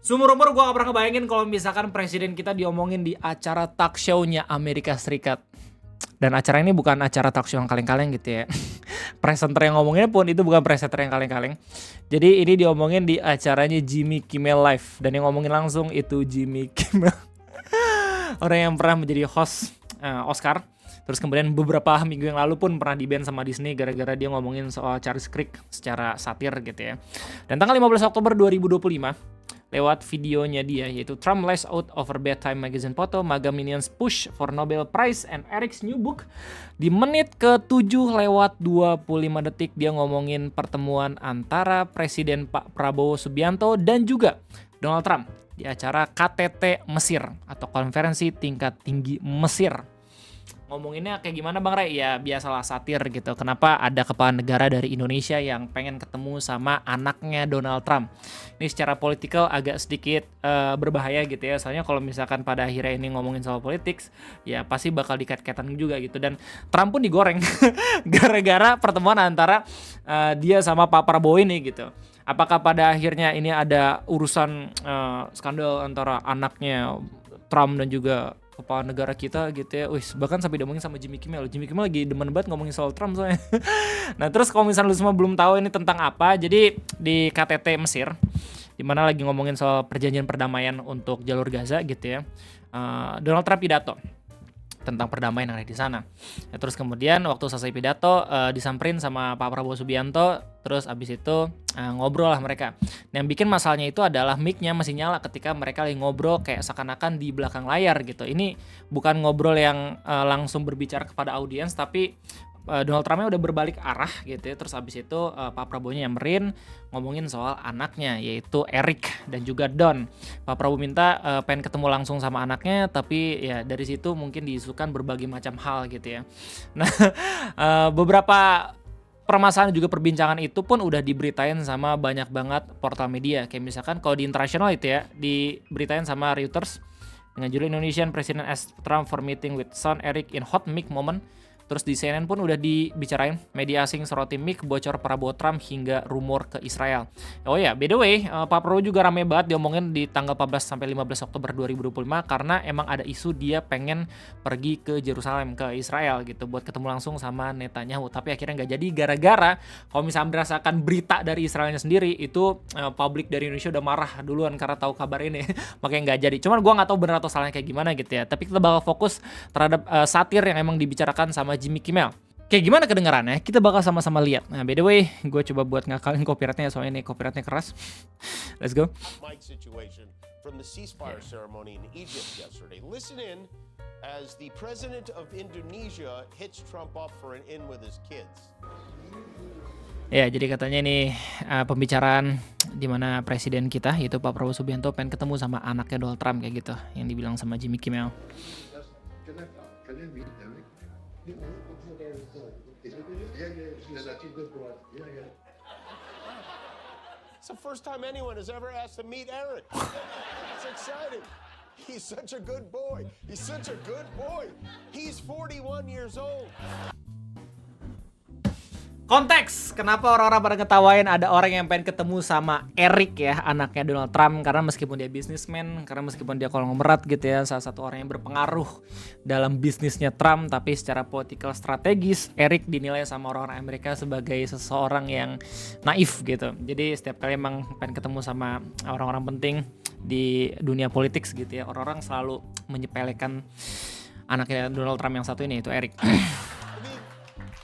Seumur-umur gue gak pernah ngebayangin kalau misalkan presiden kita diomongin di acara talk show-nya Amerika Serikat. Dan acara ini bukan acara talk show yang kaleng-kaleng gitu ya. Presenter yang ngomonginnya pun itu bukan presenter yang kaleng-kaleng. Jadi ini diomongin di acaranya Jimmy Kimmel Live. Dan yang ngomongin langsung itu Jimmy Kimmel. Orang yang pernah menjadi host Oscar. Terus kemudian beberapa minggu yang lalu pun pernah di-ban sama Disney gara-gara dia ngomongin soal Charles Crick secara satir gitu ya. Dan tanggal 15 Oktober 2025 lewat videonya dia, yaitu Trump lays out over bedtime magazine photo, MAGA minions push for Nobel Prize and Eric's new book. Di menit ke-7 lewat 25 detik dia ngomongin pertemuan antara Presiden Pak Prabowo Subianto dan juga Donald Trump di acara KTT Mesir atau konferensi tingkat tinggi Mesir. Ngomonginnya kayak gimana Bang Ray? Ya biasalah satir gitu. Kenapa ada kepala negara dari Indonesia yang pengen ketemu sama anaknya Donald Trump? Ini secara politikal agak sedikit berbahaya gitu ya. Soalnya kalau misalkan pada akhirnya ini ngomongin soal politik, ya pasti bakal dikait-kaitan juga gitu. Dan Trump pun digoreng gara-gara pertemuan antara dia sama Pak Prabowo ini gitu. Apakah pada akhirnya ini ada urusan skandal antara anaknya Trump dan juga kepala negara kita gitu ya. Bahkan sampai diomongin sama Jimmy Kimmel. Jimmy Kimmel lagi demen banget ngomongin soal Trump soalnya. Nah terus kalau misalnya lu semua belum tahu ini tentang apa, jadi di KTT Mesir dimana lagi ngomongin soal perjanjian perdamaian untuk jalur Gaza gitu ya, Donald Trump pidato tentang perdamaian yang ada di sana. Ya, terus kemudian waktu selesai pidato disamperin sama Pak Prabowo Subianto, terus abis itu ngobrol lah mereka. Yang bikin masalahnya itu adalah mic-nya masih nyala ketika mereka lagi ngobrol kayak seakan-akan di belakang layar gitu. Ini bukan ngobrol yang langsung berbicara kepada audiens, tapi Donald Trump-nya udah berbalik arah gitu ya. Terus abis itu Pak Prabowo-nya nyamperin ngomongin soal anaknya yaitu Eric dan juga Don. Pak Prabowo minta pengen ketemu langsung sama anaknya, tapi ya dari situ mungkin diisukan berbagai macam hal gitu ya. Nah beberapa permasalahan juga perbincangan itu pun udah diberitain sama banyak banget portal media. Kayak misalkan kalau di internasional itu ya diberitain sama Reuters dengan judul Indonesian President asked Trump for meeting with son Eric in hot mic moment. Terus di CNN pun udah dibicarain, media asing soroti mic bocor Prabowo Trump hingga rumor ke Israel. Oh ya, by the way, Pak Prabowo juga rame banget diomongin di tanggal 14 sampai 15 Oktober 2025 karena emang ada isu dia pengen pergi ke Yerusalem, ke Israel gitu buat ketemu langsung sama Netanyahu. Tapi akhirnya nggak jadi gara-gara kalau misalnya berdasarkan berita dari Israelnya sendiri itu publik dari Indonesia udah marah duluan karena tahu kabar ini. Makanya nggak jadi. Cuman gue nggak tahu benar atau salahnya kayak gimana gitu ya. Tapi kita bakal fokus terhadap satir yang emang dibicarakan sama Jimmy Kimmel. Kayak gimana kedengarannya? Kita bakal sama-sama lihat. Nah, by the way, gue coba buat ngakalin copyrightnya soalnya ini copyrightnya keras. Let's go. Mike situation from the ceasefire ceremony in Egypt yesterday. Listen in as the president of Indonesia hits Trump up for an in with his kids. Ya, jadi katanya ini pembicaraan di mana presiden kita yaitu Pak Prabowo Subianto pengen ketemu sama anaknya Donald Trump kayak gitu, yang dibilang sama Jimmy Kimmel. Can I meet Eric? It's the first time anyone has ever asked to meet Eric. It's exciting. He's such a good boy. He's such a good boy. He's 41 years old. Konteks, kenapa orang-orang pada ngetawain ada orang yang pengen ketemu sama Eric ya, anaknya Donald Trump, karena meskipun dia bisnismen, karena meskipun dia konglomerat gitu ya, salah satu orang yang berpengaruh dalam bisnisnya Trump, tapi secara politikal strategis, Eric dinilai sama orang-orang Amerika sebagai seseorang yang naif gitu. Jadi setiap kali emang pengen ketemu sama orang-orang penting di dunia politik gitu ya, orang-orang selalu menyepelekan anaknya Donald Trump yang satu ini, yaitu Eric.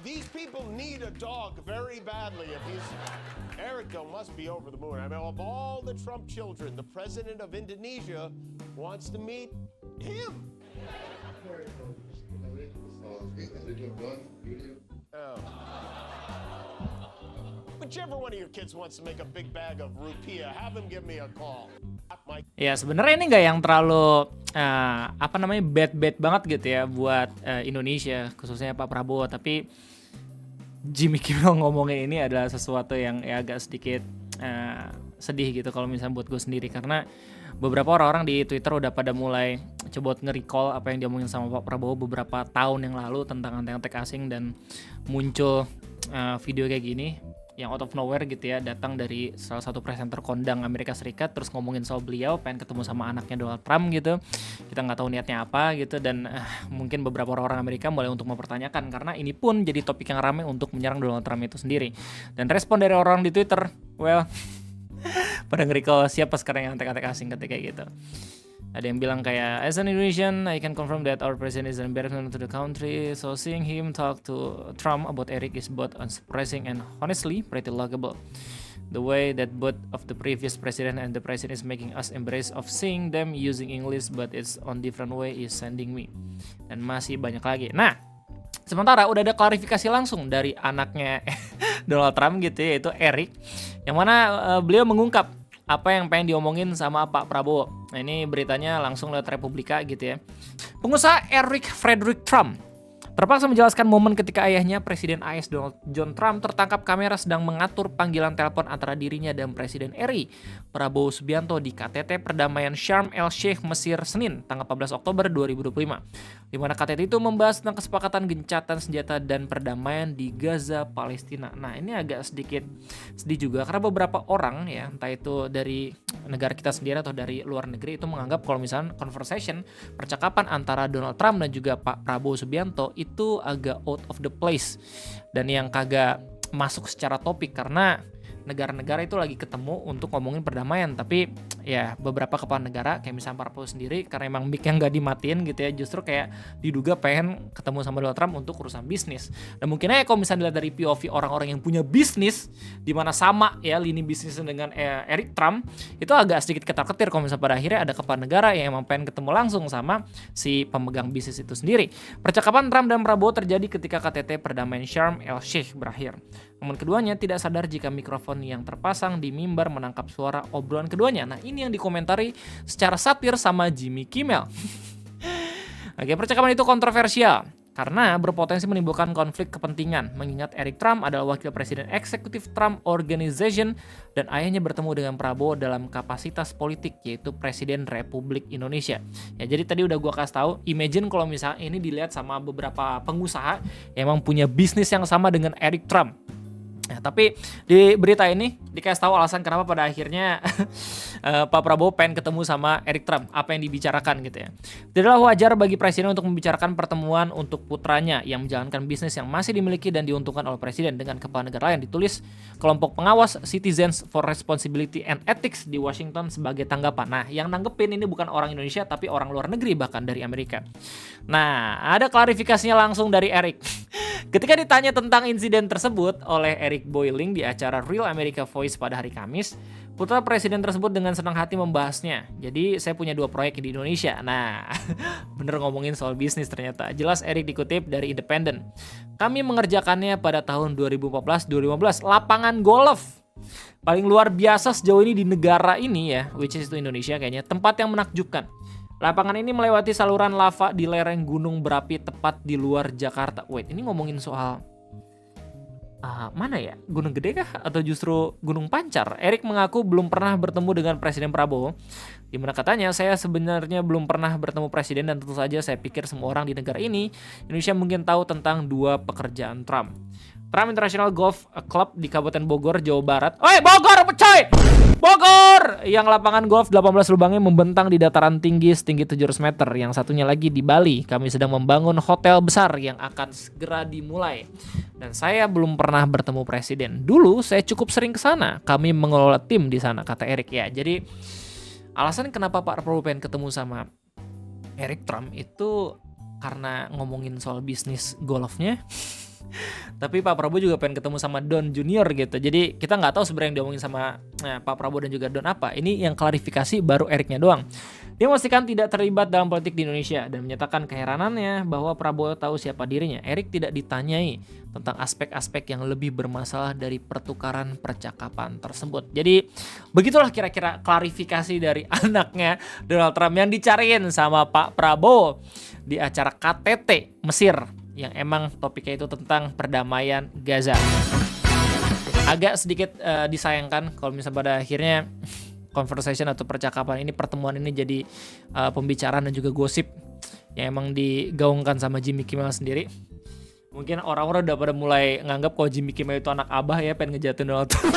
These people need a dog very badly. If he's Eric though must be over the moon. I mean, of all the Trump children, the president of Indonesia wants to meet him. Oh. Whichever one of your kids wants to make a big bag of rupiah, have them give me a call. Ya sebenarnya ini nggak yang terlalu bad banget gitu ya buat Indonesia khususnya Pak Prabowo, tapi Jimmy Kimmel ngomongin ini adalah sesuatu yang ya agak sedikit sedih gitu kalau misalnya buat gue sendiri, karena beberapa orang-orang di Twitter udah pada mulai coba nge-recall apa yang diomongin sama Pak Prabowo beberapa tahun yang lalu tentang antek-antek asing, dan muncul video kayak gini. yang out of nowhere gitu ya, datang dari salah satu presenter kondang Amerika Serikat terus ngomongin soal beliau pengen ketemu sama anaknya Donald Trump gitu. Kita nggak tahu niatnya apa gitu, dan mungkin beberapa orang Amerika mulai untuk mempertanyakan karena ini pun jadi topik yang ramai untuk menyerang Donald Trump itu sendiri. Dan respon dari orang di Twitter, well, pada ngeri kalau siapa sekarang yang antek-antek asing ketika gitu. Ada yang bilang kayak, as an Indonesian, I can confirm that our president is an embarrassment to the country. So seeing him talk to Trump about Eric is both unsurprising and honestly pretty laughable. The way that both of the previous president and the president is making us embrace of seeing them using English but it's on different way is sending me. Dan masih banyak lagi. Nah, sementara udah ada klarifikasi langsung dari anaknya Donald Trump gitu ya, yaitu Eric, yang mana beliau mengungkap apa yang pengen diomongin sama Pak Prabowo. Nah, ini beritanya langsung lewat Republika gitu ya. Pengusaha Eric Frederick Trump terpaksa menjelaskan momen ketika ayahnya, Presiden AS Donald John Trump, tertangkap kamera sedang mengatur panggilan telepon antara dirinya dan Presiden RI Prabowo Subianto di KTT Perdamaian Sharm El Sheikh, Mesir, Senin, tanggal 14 Oktober 2025. Di mana KTT itu membahas tentang kesepakatan gencatan senjata dan perdamaian di Gaza, Palestina. Nah, ini agak sedikit sedih juga karena beberapa orang ya, entah itu dari negara kita sendiri atau dari luar negeri, itu menganggap kalau misalnya conversation, percakapan antara Donald Trump dan juga Pak Prabowo Subianto itu agak out of the place dan yang kagak masuk secara topik karena negara-negara itu lagi ketemu untuk ngomongin perdamaian, tapi ya beberapa kepala negara kayak misalnya Prabowo sendiri karena emang mic-nya nggak dimatiin gitu ya, justru kayak diduga pengen ketemu sama Donald Trump untuk urusan bisnis. Dan mungkin aja kalau misalnya dilihat dari POV orang-orang yang punya bisnis di mana sama ya lini bisnisnya dengan Eric Trump, itu agak sedikit ketar-ketir kalau misalnya pada akhirnya ada kepala negara yang emang pengen ketemu langsung sama si pemegang bisnis itu sendiri. Percakapan Trump dan Prabowo terjadi ketika KTT Perdamaian Sharm El Sheikh berakhir. Namun keduanya tidak sadar jika mikrofon yang terpasang di mimbar menangkap suara obrolan keduanya. Nah, ini yang dikomentari secara satir sama Jimmy Kimmel. Oke, percakapan itu kontroversial karena berpotensi menimbulkan konflik kepentingan, mengingat Eric Trump adalah wakil presiden eksekutif Trump Organization dan ayahnya bertemu dengan Prabowo dalam kapasitas politik, yaitu Presiden Republik Indonesia. Ya, jadi tadi udah gua kasih tahu, imagine kalau misalnya ini dilihat sama beberapa pengusaha yang emang punya bisnis yang sama dengan Eric Trump. Nah, tapi di berita ini dikasih tahu alasan kenapa pada akhirnya Pak Prabowo pengen ketemu sama Eric Trump, apa yang dibicarakan gitu ya. Tidaklah wajar bagi presiden untuk membicarakan pertemuan untuk putranya yang menjalankan bisnis yang masih dimiliki dan diuntungkan oleh presiden dengan kepala negara lain, ditulis kelompok pengawas Citizens for Responsibility and Ethics di Washington sebagai tanggapan. Nah, yang nanggepin ini bukan orang Indonesia tapi orang luar negeri, bahkan dari Amerika. Nah, ada klarifikasinya langsung dari Eric. Ketika ditanya tentang insiden tersebut oleh Eric Boiling di acara Real America Voice pada hari Kamis, putra presiden tersebut dengan senang hati membahasnya. Jadi, saya punya 2 proyek di Indonesia. Nah, bener ngomongin soal bisnis ternyata. Jelas Eric dikutip dari Independent. Kami mengerjakannya pada tahun 2014-2015. Lapangan golf paling luar biasa sejauh ini di negara ini ya, which is itu Indonesia kayaknya. Tempat yang menakjubkan. Lapangan ini melewati saluran lava di lereng gunung berapi tepat di luar Jakarta. Wait, ini ngomongin soal mana ya? Gunung Gede kah? Atau justru Gunung Pancar? Eric mengaku belum pernah bertemu dengan Presiden Prabowo. Di mana katanya, saya sebenarnya belum pernah bertemu Presiden dan tentu saja saya pikir semua orang di negara ini, Indonesia mungkin tahu tentang 2 pekerjaan Trump. Trump International Golf Club di Kabupaten Bogor, Jawa Barat. Oi, Bogor, coy! Bogor! Yang lapangan golf 18 lubangnya membentang di dataran tinggi setinggi 700 meter. Yang satunya lagi di Bali. Kami sedang membangun hotel besar yang akan segera dimulai. Dan saya belum pernah bertemu presiden. Dulu saya cukup sering ke sana. Kami mengelola tim di sana, kata Eric ya. Jadi alasan kenapa Pak Prabowo pengen ketemu sama Eric Trump itu karena ngomongin soal bisnis golfnya. Tapi Pak Prabowo juga pengen ketemu sama Don Junior gitu. Jadi kita nggak tahu sebenarnya yang diomongin sama Pak Prabowo dan juga Don apa. Ini yang klarifikasi baru Ericnya doang. Dia memastikan tidak terlibat dalam politik di Indonesia dan menyatakan keheranannya bahwa Prabowo tahu siapa dirinya. Eric tidak ditanyai tentang aspek-aspek yang lebih bermasalah dari pertukaran percakapan tersebut. Jadi begitulah kira-kira klarifikasi dari anaknya Donald Trump yang dicariin sama Pak Prabowo di acara KTT Mesir, yang emang topiknya itu tentang perdamaian Gaza. Agak sedikit disayangkan kalau misalnya pada akhirnya conversation atau percakapan ini, pertemuan ini jadi pembicaraan dan juga gosip yang emang digaungkan sama Jimmy Kimmel sendiri. Mungkin orang-orang udah pada mulai nganggap kalau Jimmy Kimmel itu anak abah ya, pengen ngejatuhin Donald Trump.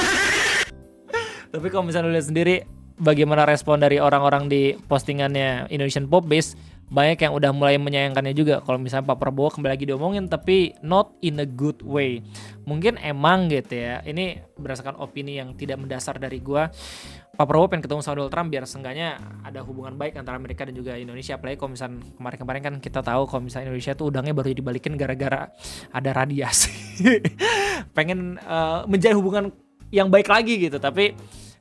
Tapi kalau misalnya lu lihat sendiri bagaimana respon dari orang-orang di postingannya Indonesian Pop Base, banyak yang udah mulai menyayangkannya juga kalau misalnya Pak Prabowo kembali lagi diomongin, tapi not in a good way. Mungkin emang gitu ya, ini berdasarkan opini yang tidak mendasar dari gua, Pak Prabowo pengen ketemu sama Donald Trump biar seenggaknya ada hubungan baik antara Amerika dan juga Indonesia. Apalagi kalau misalnya kemarin-kemarin kan kita tahu kalau misalnya Indonesia tuh udangnya baru dibalikin gara-gara ada radiasi. Pengen menjalin hubungan yang baik lagi gitu, tapi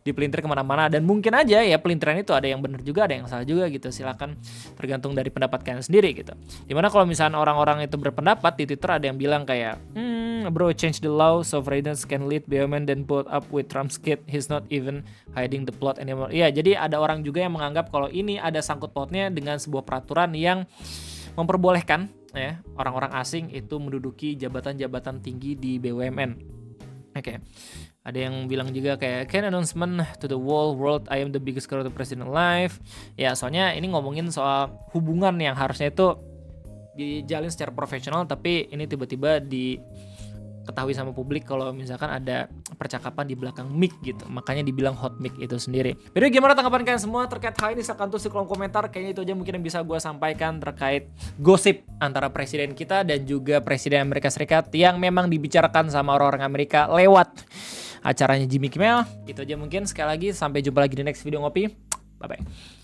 dipelintir kemana-mana. Dan mungkin aja ya pelintiran itu ada yang benar juga, ada yang salah juga gitu. Silakan, tergantung dari pendapat kalian sendiri gitu. Dimana kalau misalnya orang-orang itu berpendapat di Twitter, ada yang bilang kayak bro, change the law so presidents can lead BUMN then put up with Trump's kid, he's not even hiding the plot anymore. Iya, jadi ada orang juga yang menganggap kalau ini ada sangkut pautnya dengan sebuah peraturan yang memperbolehkan ya orang-orang asing itu menduduki jabatan-jabatan tinggi di BUMN. Oke. Ada yang bilang juga kayak can announcement to the whole world I am the biggest corrupt president alive. Ya, soalnya ini ngomongin soal hubungan yang harusnya itu dijalin secara profesional, tapi ini tiba-tiba diketahui sama publik kalau misalkan ada percakapan di belakang mic gitu. Makanya dibilang hot mic itu sendiri. Jadi gimana tanggapan kalian semua terkait hal ini? Silahkan tulis di kolom komentar. Kayaknya itu aja mungkin yang bisa gue sampaikan terkait gosip antara presiden kita dan juga presiden Amerika Serikat yang memang dibicarakan sama orang-orang Amerika lewat acaranya Jimmy Kimmel. Itu aja mungkin. Sekali lagi sampai jumpa lagi di next video ngopi. Bye bye.